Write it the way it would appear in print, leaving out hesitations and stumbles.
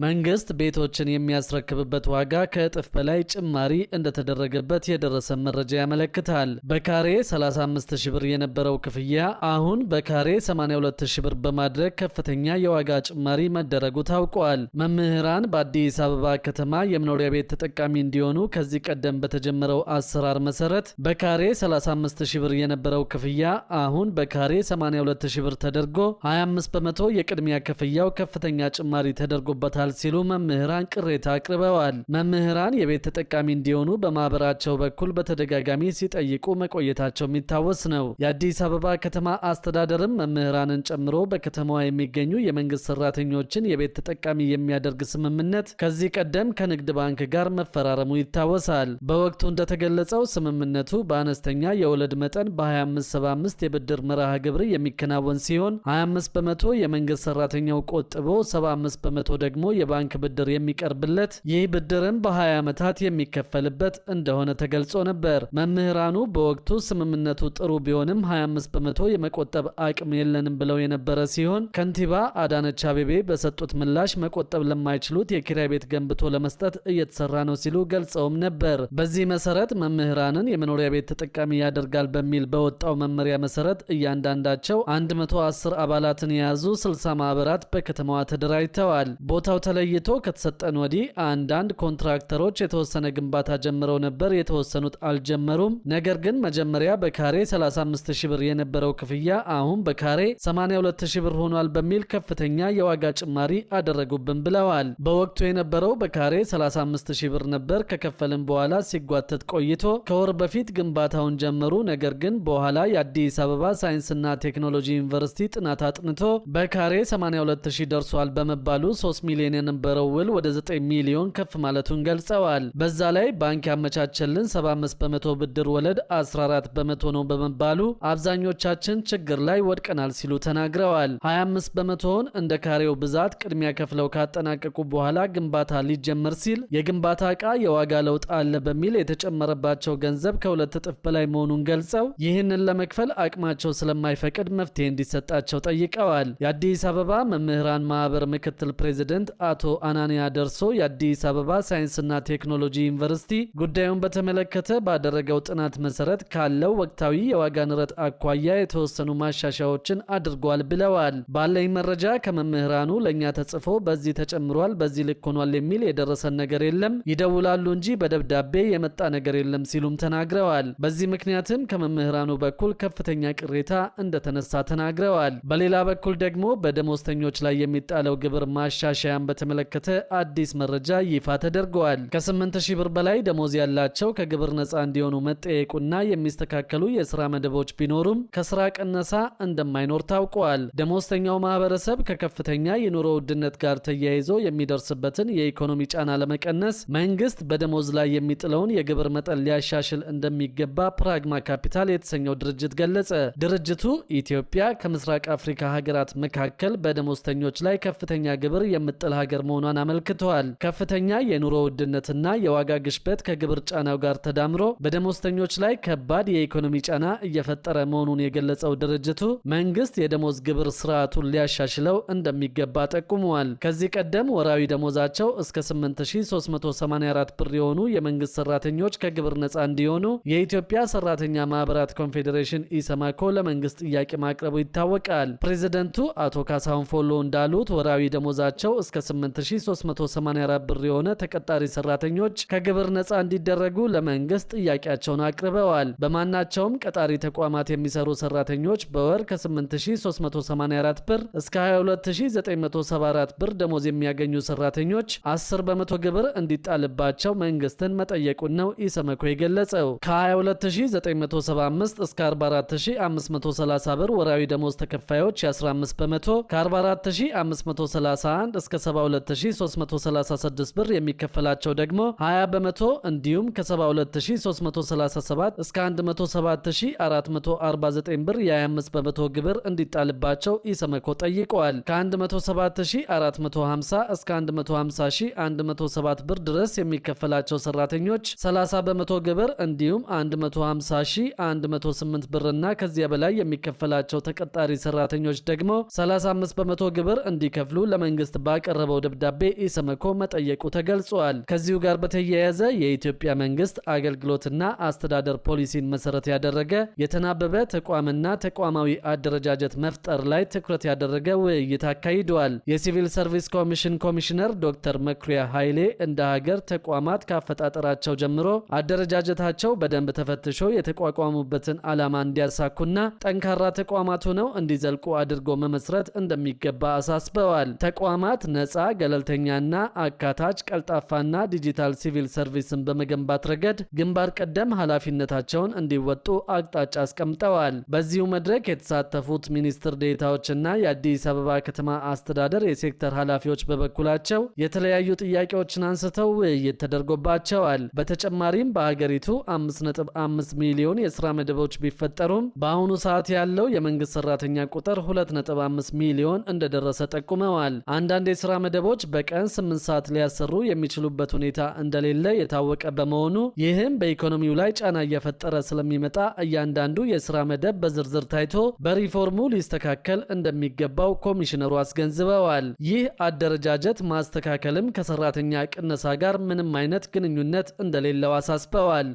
መንግስት ቤቶችን የሚያስረክብበት ዋጋ ከእጥፍ በላይ ጭማሪ እንደተደረገበት የደረሰ መረጃ ያመለክታል። በካሬ 35000 ብር የነበረው ክፍያ አሁን በካሬ 82000 ብር በማድረግ ከፍተኛ የዋጋ ጭማሪ መደረጉ ታውቋል። መምህራን በአዲስ አበባ ከተማ የመኖሪያ ቤት ተጠቃሚ እንዲሆኑ ከዚህ ቀደም በተጀመረው አሰራር መሰረት በካሬ 35000 ብር የነበረው ክፍያ አሁን በካሬ 82000 ብር ተደርጎ 25 በመቶ የቅድሚያ ክፍያው ከፍተኛ ጭማሪ ተደርጎበታል ሲሉ መምህራን ቅሬታ አቅርበዋል። መምህራን የቤት ተጠቃሚ እንዲሆኑ በማህበራቸው በኩል በተደጋጋሚ ሲጠይቁ መቆየታቸው የሚታወስ ነው። የአዲስ አበባ ከተማ አስተዳደርም መምህራንን ጨምሮ በከተማዋ የሚገኙ የመንግስት ሰራተኞችን የቤት ተጠቃሚ የሚያደርግ ስምምነት ከዚህ ቀደም ከንግድ ባንክ ጋር መፈራረሙ ይታወሳል። በወቅቱ እንደተገለጸው ስምምነቱ በአነስተኛ የወለድ መጠን በ2575 የብድር መርሃ ግብር የሚከናወን ሲሆን 25 በመቶ የመንግስት ሰራተኛው ቆጥቦ 75 በመቶ ደግሞ የባንክ ብድር የሚቀርብለት፣ ይህ ብድርም በ20 ዓመታት የሚከፈልበት እንደሆነ ተገልጾ ነበር። መምህራኑ በወቅቱ ስምምነቱ ጥሩ ቢሆንም 25 በመቶ የመቆጠብ አቅም የለንም ብለው የነበረ ሲሆን ከንቲባ አዳነች አቤቤ በሰጡት ምላሽ መቆጠብ ለማይችሉት የኪራይ ቤት ገንብቶ ለመስጠት እየተሰራ ነው ሲሉ ገልጸውም ነበር። በዚህ መሰረት መምህራንን የመኖሪያ ቤት ተጠቃሚ ያደርጋል በሚል በወጣው መመሪያ መሰረት እያንዳንዳቸው 110 አባላትን የያዙ 60 ማህበራት በከተማዋ ተደራጅተዋል። ቦታው ተለይቶ ከተሰጠን ወዲህ አንዳንድ ኮንትራክተሮች የተወሰነ ግንባታ ጀምረው ነበር፣ የተወሰኑት አልጀመሩም። ነገር ግን መጀመሪያ በካሬ 35000 ብር የነበረው ክፍያ አሁን በካሬ 82000 ብር ሆኗል በሚል ከፍተኛ የዋጋ ጭማሪ አደረጉብን ብለዋል። በወቅቱ የነበረው በካሬ 35000 ብር ነበር። ከከፈልም በኋላ ሲጓተት ቆይቶ ከወር በፊት ግንባታውን ጀመሩ። ነገር ግን በኋላ የአዲስ አበባ ሳይንስና ቴክኖሎጂ ዩኒቨርሲቲ ጥናት አጥንቶ በካሬ 82000 ደርሷል በመባሉ 3 ሚሊዮን የነበረው ውል ወደ 9 ሚሊዮን ከፍ ማለቱን ገልጸዋል። በዛ ላይ ባንክ ያመቻቸልን 75 በመቶ ብድር ወለድ 14 በመቶ ነው በመባሉ አብዛኞቻችን ችግር ላይ ወድቀናል ሲሉ ተናግረዋል። 25 በመቶውን እንደ ካሬው ብዛት ቅድሚያ ከፍለው ካጠናቀቁ በኋላ ግንባታ ሊጀመር ሲል የግንባታ ዕቃ የዋጋ ለውጥ አለ በሚል የተጨመረባቸው ገንዘብ ከሁለት እጥፍ በላይ መሆኑን ገልጸው ይህንን ለመክፈል አቅማቸው ስለማይፈቅድ መፍትሄ እንዲሰጣቸው ጠይቀዋል። የአዲስ አበባ መምህራን ማህበር ምክትል ፕሬዝደንት አቶ አናንያ ደርሶ የአዲስ አበባ ሳይንስና ቴክኖሎጂ ዩኒቨርሲቲ ጉዳዩን በተመለከተ ባደረገው ጥናት መሰረት ካለው ወቅታዊ የዋጋ ንረት አኳያ የተወሰኑ ማሻሻያዎችን አድርጓል ብለዋል። ባለኝ መረጃ ከመምህራኑ ለኛ ተጽፎ በዚህ ተጨምሯል፣ በዚህ ልክ ሆኗል የሚል የደረሰን ነገር የለም፣ ይደውላሉ እንጂ በደብዳቤ የመጣ ነገር የለም ሲሉም ተናግረዋል። በዚህ ምክንያትም ከመምህራኑ በኩል ከፍተኛ ቅሬታ እንደተነሳ ተናግረዋል። በሌላ በኩል ደግሞ በደሞዝተኞች ላይ የሚጣለው ግብር ማሻሻያን በተመለከተ አዲስ መረጃ ይፋ ተደርገዋል። ከ8000 ብር በላይ ደሞዝ ያላቸው ከግብር ነፃ እንዲሆኑ መጠየቁና የሚስተካከሉ የስራ መደቦች ቢኖሩም ከስራ ቀነሳ እንደማይኖር ታውቋል። ደሞዝተኛው ማህበረሰብ ከከፍተኛ የኑሮ ውድነት ጋር ተያይዞ የሚደርስበትን የኢኮኖሚ ጫና ለመቀነስ መንግስት በደሞዝ ላይ የሚጥለውን የግብር መጠን ሊያሻሽል እንደሚገባ ፕራግማ ካፒታል የተሰኘው ድርጅት ገለጸ። ድርጅቱ ኢትዮጵያ ከምስራቅ አፍሪካ ሀገራት መካከል በደሞዝተኞች ላይ ከፍተኛ ግብር የምጥል ሀገር መሆኗን አመልክተዋል። ከፍተኛ የኑሮ ውድነትና የዋጋ ግሽበት ከግብር ጫናው ጋር ተዳምሮ በደሞዝተኞች ላይ ከባድ የኢኮኖሚ ጫና እየፈጠረ መሆኑን የገለጸው ድርጅቱ መንግስት የደሞዝ ግብር ስርዓቱን ሊያሻሽለው እንደሚገባ ጠቁመዋል። ከዚህ ቀደም ወራዊ ደሞዛቸው እስከ 8384 ብር የሆኑ የመንግስት ሰራተኞች ከግብር ነፃ እንዲሆኑ የኢትዮጵያ ሰራተኛ ማህበራት ኮንፌዴሬሽን ኢሰማኮ ለመንግስት ጥያቄ ማቅረቡ ይታወቃል። ፕሬዝደንቱ አቶ ካሳሁን ፎሎ እንዳሉት ወራዊ ደሞዛቸው እስከ 8384 ብር የሆነ ተቀጣሪ ሰራተኞች ከግብር ነፃ እንዲደረጉ ለመንግስት ጥያቄያቸውን አቅርበዋል። በማናቸውም ቀጣሪ ተቋማት የሚሰሩ ሰራተኞች በወር ከ8384 ብር እስከ 22974 ብር ደሞዝ የሚያገኙ ሰራተኞች 10 በመቶ ግብር እንዲጣልባቸው መንግስትን መጠየቁን ነው ኢሰመኮ የገለጸው። ከ22975 እስከ 44530 ብር ወራዊ ደሞዝ ተከፋዮች የ15 በመቶ፣ ከ44531 እስከ 72336 ብር የሚከፈላቸው ደግሞ 20 በመቶ እንዲሁም ከ72337 እስከ 107449 ብር የ25 በመቶ ግብር እንዲጣልባቸው ኢሰመኮ ጠይቀዋል። ከ107450 እስከ 150107 ብር ድረስ የሚከፈላቸው ሰራተኞች 30 በመቶ ግብር እንዲሁም 150108 ብርና ከዚያ በላይ የሚከፈላቸው ተቀጣሪ ሰራተኞች ደግሞ 35 በመቶ ግብር እንዲከፍሉ ለመንግስት ባቀረበው ባቀረበው ደብዳቤ ኢሰመኮ መጠየቁ ተገልጿል። ከዚሁ ጋር በተያያዘ የኢትዮጵያ መንግስት አገልግሎትና አስተዳደር ፖሊሲን መሰረት ያደረገ የተናበበ ተቋምና ተቋማዊ አደረጃጀት መፍጠር ላይ ትኩረት ያደረገ ውይይት አካሂደዋል። የሲቪል ሰርቪስ ኮሚሽን ኮሚሽነር ዶክተር መኩሪያ ኃይሌ እንደ ሀገር ተቋማት ካፈጣጠራቸው ጀምሮ አደረጃጀታቸው በደንብ ተፈትሾ የተቋቋሙበትን ዓላማ እንዲያሳኩና ጠንካራ ተቋማት ሆነው እንዲዘልቁ አድርጎ መመስረት እንደሚገባ አሳስበዋል። ተቋማት ነፃ፣ ገለልተኛና አካታች፣ ቀልጣፋና ዲጂታል ሲቪል ሰርቪስን በመገንባት ረገድ ግንባር ቀደም ኃላፊነታቸውን እንዲወጡ አቅጣጫ አስቀምጠዋል። በዚሁ መድረክ የተሳተፉት ሚኒስትር ዴኤታዎችና የአዲስ አበባ ከተማ አስተዳደር የሴክተር ኃላፊዎች በበኩላቸው የተለያዩ ጥያቄዎችን አንስተው ውይይት ተደርጎባቸዋል። በተጨማሪም በሀገሪቱ 5.5 ሚሊዮን የስራ መደቦች ቢፈጠሩም በአሁኑ ሰዓት ያለው የመንግስት ሰራተኛ ቁጥር 2.5 ሚሊዮን እንደደረሰ ጠቁመዋል። አንዳንድ የስራ መደቦች በቀን 8 ሰዓት ሊያሰሩ የሚችሉበት ሁኔታ እንደሌለ የታወቀ በመሆኑ ይህም በኢኮኖሚው ላይ ጫና እየፈጠረ ስለሚመጣ እያንዳንዱ የስራ መደብ በዝርዝር ታይቶ በሪፎርሙ ሊስተካከል እንደሚገባው ኮሚሽነሩ አስገንዝበዋል። ይህ አደረጃጀት ማስተካከልም ከሰራተኛ ቅነሳ ጋር ምንም አይነት ግንኙነት እንደሌለው አሳስበዋል።